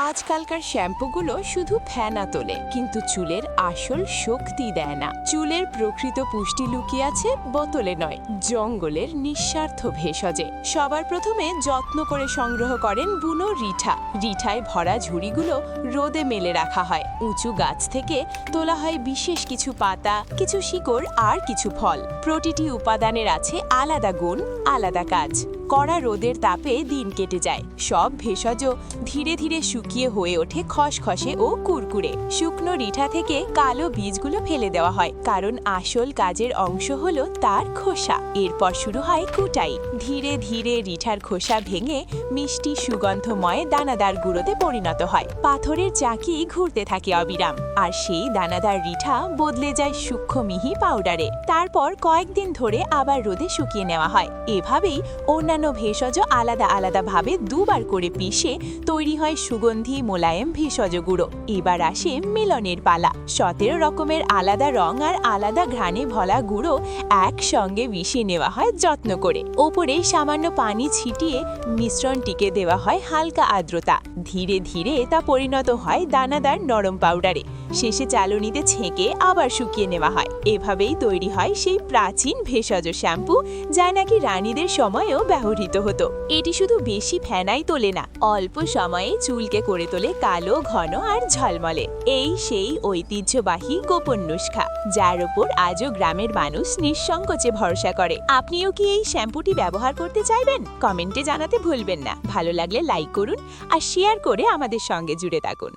আজকালকার শ্যাম্পুগুলো শুধু ফেনা তোলে, কিন্তু চুলের আসল শক্তি দেয় না। চুলের প্রকৃত পুষ্টি লুকিয়ে আছে বোতলে নয়, জঙ্গলের নিঃস্বার্থ ভেষজে। সবার প্রথমে যত্ন করে সংগ্রহ করেন বুনো রিঠা। রিঠায় ভরা ঝুড়িগুলো রোদে মেলে রাখা হয়। উঁচু গাছ থেকে তোলা হয় বিশেষ কিছু পাতা, কিছু শিকড় আর কিছু ফল। প্রতিটি উপাদানের আছে আলাদা গুণ, আলাদা কাজ। কড়া রোদের তাপে দিন কেটে যায়। সব ভেষজ ধীরে ধীরে শুকিয়ে হয়ে ওঠে খসখসে ও কুরকুরে। শুকনো রিঠা থেকে কালো বীজগুলো ফেলে দেওয়া হয়, কারণ আসল কাজের অংশ হলো তার খোসা। এরপর শুরু হয় কুটাই। ধীরে ধীরে রিঠার খোসা ভেঙে মিষ্টি সুগন্ধময় দানাদার গুঁড়োতে পরিণত হয়। পাথরের চাকি ঘুরতে থাকে অবিরাম, আর সেই দানাদার রিঠা বদলে যায় সূক্ষ্ম মিহি পাউডারে। তারপর কয়েকদিন ধরে আবার রোদে শুকিয়ে নেওয়া হয়। এভাবেই অন্যান্য ভেষজ আলাদা আলাদা ভাবে দুবার করে পিষে তৈরি হয় সুগন্ধি মোলায়েম ভেষজ গুঁড়ো। এবার আসে মিলনের পালা। 17 রকমের আলাদা রং আর আলাদা ঘ্রাণে ভরা গুঁড়ো একসঙ্গে মিশিয়ে নেওয়া হয় যত্ন করে। ওপরে সামান্য পানি ছিটিয়ে মিশ্রণটিকে দেওয়া হয় হালকা আর্দ্রতা। ধীরে ধীরে তা পরিণত হয় দানাদার নরম পাউডারে। শেষে চালনিতে ছেঁকে আবার শুকিয়ে নেওয়া হয়। এভাবেই তৈরি হয় সেই প্রাচীন ভেষজ শ্যাম্পু, যা নাকি রানীদের সময়েও ব্যবহৃত হতো। এটি শুধু বেশি ফেনাই তোলে না, অল্প সময়ে চুলকে করে তোলে কালো, ঘন আর ঝলমলে। এই সেই ঐতিহ্যবাহী গোপন নুস্খা, যার ওপর আজও গ্রামের মানুষ নিঃসংকোচে ভরসা করে। আপনিও কি এই শ্যাম্পুটি ব্যবহার করতে চাইবেন? কমেন্টে জানাতে ভুলবেন না। ভালো লাগলে লাইক করুন আর শেয়ার করে আমাদের সঙ্গে জুড়ে থাকুন।